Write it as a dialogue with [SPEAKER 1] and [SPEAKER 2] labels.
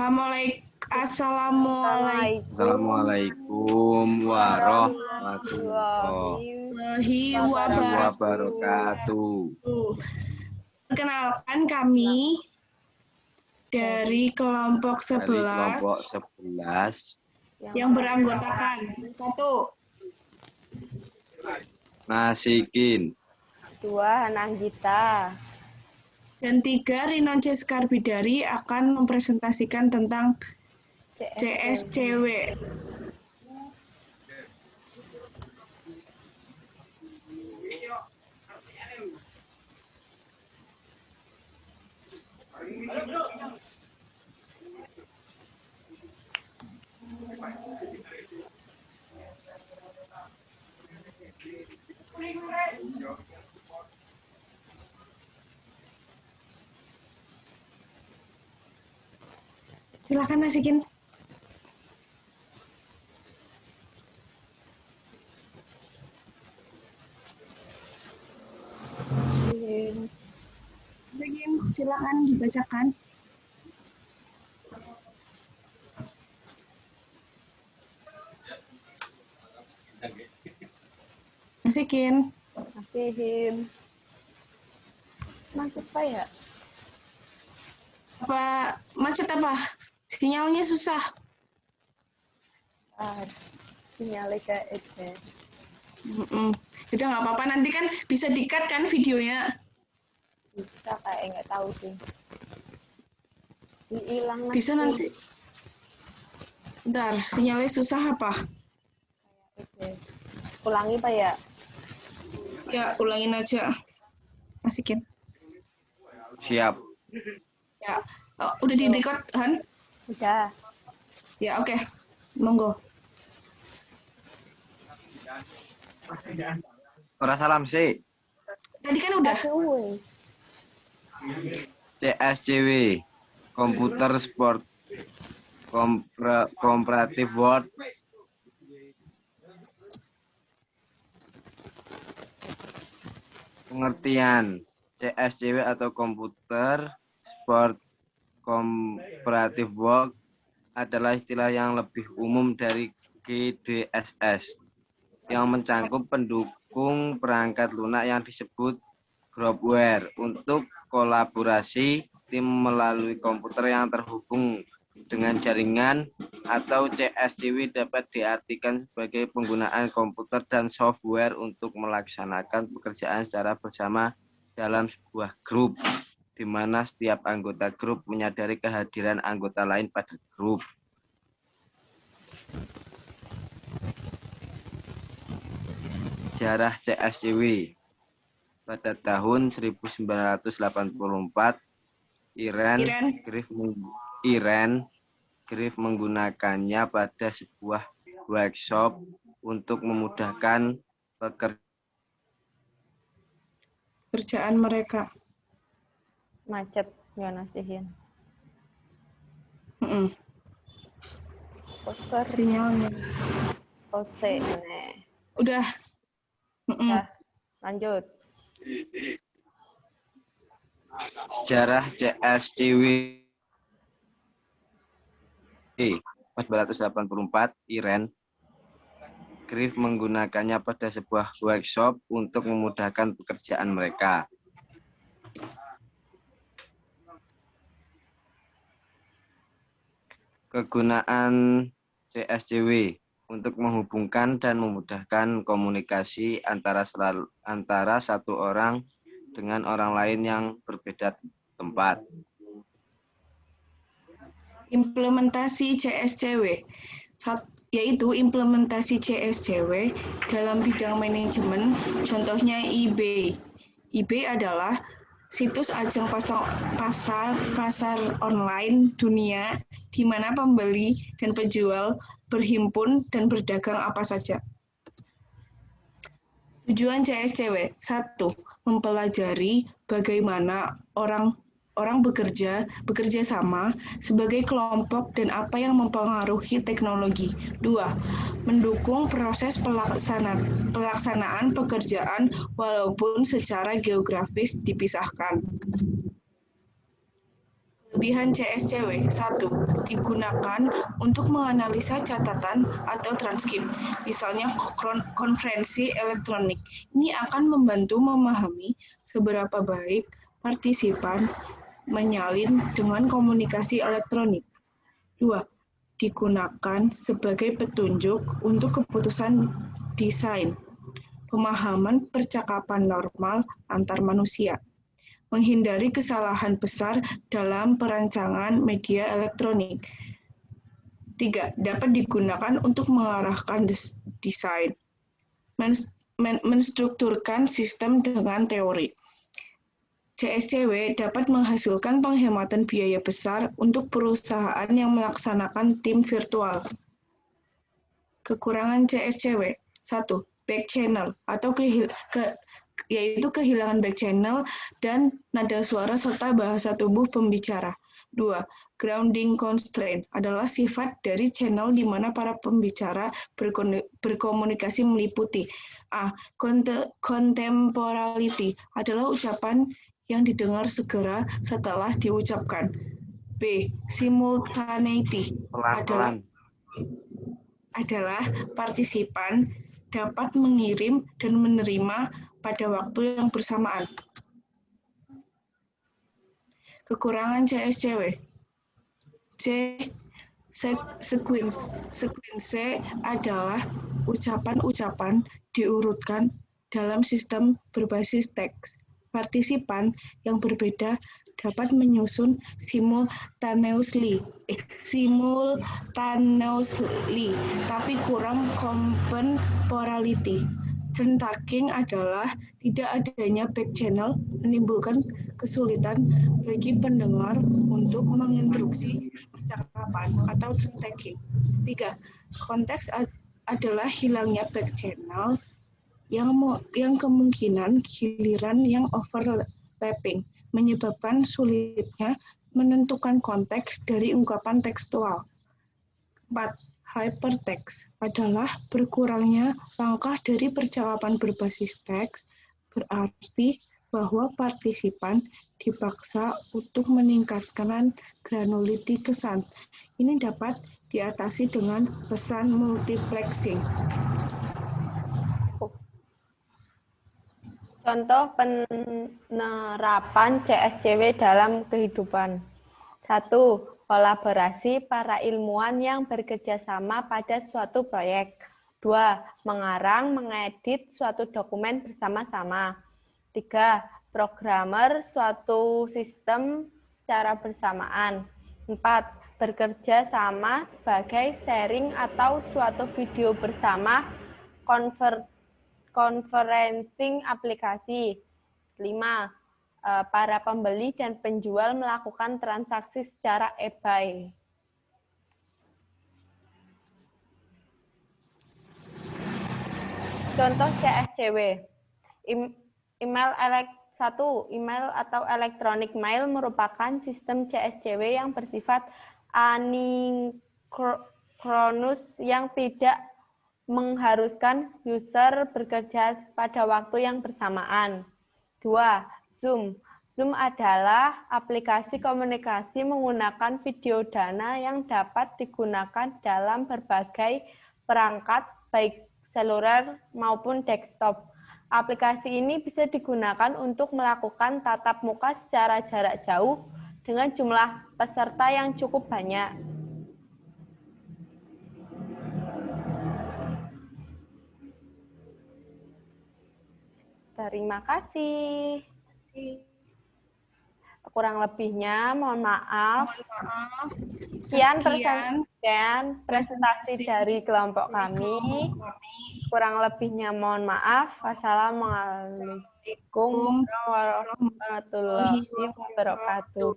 [SPEAKER 1] Assalamualaikum warahmatullahi wabarakatuh.
[SPEAKER 2] Perkenalkan kami dari kelompok 11 yang beranggotakan 1
[SPEAKER 1] Nasikin,
[SPEAKER 3] 2 Nanggita,
[SPEAKER 2] dan 3 Rinon C. Skarbidari akan mempresentasikan tentang CSCW. Silakan Nasikin. Silakan dibacakan. Nasikin.
[SPEAKER 3] Macet Pak ya?
[SPEAKER 2] Apa macet apa? Sinyalnya susah.
[SPEAKER 3] Sinyalnya kayak itu.
[SPEAKER 2] Udah nggak apa-apa, nanti kan bisa di-cut kan videonya.
[SPEAKER 3] Bisa kayak nggak tahu sih. Hilang
[SPEAKER 2] Bisa nanti. Bentar, sinyalnya susah apa?
[SPEAKER 3] Ulangi Pak ya?
[SPEAKER 2] Ya, ulangin aja. Masikin.
[SPEAKER 1] siap.
[SPEAKER 2] Ya, udah di-record, Han?
[SPEAKER 3] Udah.
[SPEAKER 2] Ya, oke. Monggo.
[SPEAKER 1] Ora salam sih.
[SPEAKER 2] Tadi kan udah.
[SPEAKER 1] CSCW, Computer Sport Comparative World. Pengertian CSCW atau Computer Sport Comparative World adalah istilah yang lebih umum dari GDSS yang mencangkup pendukung perangkat lunak yang disebut groupware untuk kolaborasi tim melalui komputer yang terhubung dengan jaringan, atau CSCW dapat diartikan sebagai penggunaan komputer dan software untuk melaksanakan pekerjaan secara bersama dalam sebuah grup, di mana setiap anggota grup menyadari kehadiran anggota lain pada grup. Sejarah CSCW. Pada tahun 1984, Irene Grif menggunakannya pada sebuah workshop untuk memudahkan
[SPEAKER 2] pekerjaan mereka.
[SPEAKER 3] Macet nggak Nasihin.
[SPEAKER 2] Sinyalnya. Udah.
[SPEAKER 3] Lanjut.
[SPEAKER 1] Sejarah CSCW. 1984, Irene Grif menggunakannya pada sebuah workshop untuk memudahkan pekerjaan mereka. Kegunaan CSCW untuk menghubungkan dan memudahkan komunikasi antara satu orang dengan orang lain yang berbeda tempat.
[SPEAKER 2] Implementasi CSCW, yaitu implementasi CSCW dalam bidang manajemen, contohnya eBay. eBay adalah situs ajang pasar online dunia di mana pembeli dan penjual berhimpun dan berdagang apa saja. Tujuan CSCW: 1. Mempelajari bagaimana orang bekerja sama sebagai kelompok dan apa yang mempengaruhi teknologi. 2. Mendukung proses pelaksanaan pekerjaan walaupun secara geografis dipisahkan. Kelebihan CSCW. 1. Digunakan untuk menganalisa catatan atau transkrip, misalnya konferensi elektronik. Ini akan membantu memahami seberapa baik partisipan menyalin dengan komunikasi elektronik. 2. Digunakan sebagai petunjuk untuk keputusan desain, pemahaman percakapan normal antar manusia, menghindari kesalahan besar dalam perancangan media elektronik. 3. Dapat digunakan untuk mengarahkan desain, menstrukturkan sistem dengan teori. CSCW dapat menghasilkan penghematan biaya besar untuk perusahaan yang melaksanakan tim virtual. Kekurangan CSCW. 1. Back channel atau yaitu kehilangan back channel dan nada suara serta bahasa tubuh pembicara. 2. Grounding constraint adalah sifat dari channel di mana para pembicara berkomunikasi meliputi. A. Contemporality adalah ucapan yang didengar segera setelah diucapkan. B. Simultaneity adalah partisipan dapat mengirim dan menerima pada waktu yang bersamaan. Kekurangan CSCW. C. Sequence adalah ucapan-ucapan diurutkan dalam sistem berbasis teks. Partisipan yang berbeda dapat menyusun simultaneously, tapi kurang contemporality. Trunking adalah tidak adanya back channel menimbulkan kesulitan bagi pendengar untuk menginstruksi percakapan atau trunking. 3. Konteks adalah hilangnya back channel yang kemungkinan giliran yang overlapping, menyebabkan sulitnya menentukan konteks dari ungkapan tekstual. 4. Hypertext adalah berkurangnya langkah dari percakapan berbasis teks, berarti bahwa partisipan dipaksa untuk meningkatkan granularity kesan. Ini dapat diatasi dengan pesan multiplexing.
[SPEAKER 3] Contoh penerapan CSCW dalam kehidupan. 1. Kolaborasi para ilmuwan yang bekerja sama pada suatu proyek. 2. Mengarang, mengedit suatu dokumen bersama-sama. 3. Programmer suatu sistem secara bersamaan. 4. Bekerja sama sebagai sharing atau suatu video bersama conferencing aplikasi. 5. Para pembeli dan penjual melakukan transaksi secara eBay. Contoh CSCW. Email atau electronic mail merupakan sistem CSCW yang bersifat asynchronous yang tidak mengharuskan user bekerja pada waktu yang bersamaan. 2. Zoom adalah aplikasi komunikasi menggunakan video dana yang dapat digunakan dalam berbagai perangkat, baik seluler maupun desktop. Aplikasi ini bisa digunakan untuk melakukan tatap muka secara jarak jauh dengan jumlah peserta yang cukup banyak. Terima kasih. Kurang lebihnya mohon maaf. Sekian presentasi dari kelompok kami. Kurang lebihnya mohon maaf. Wassalamualaikum warahmatullahi wabarakatuh.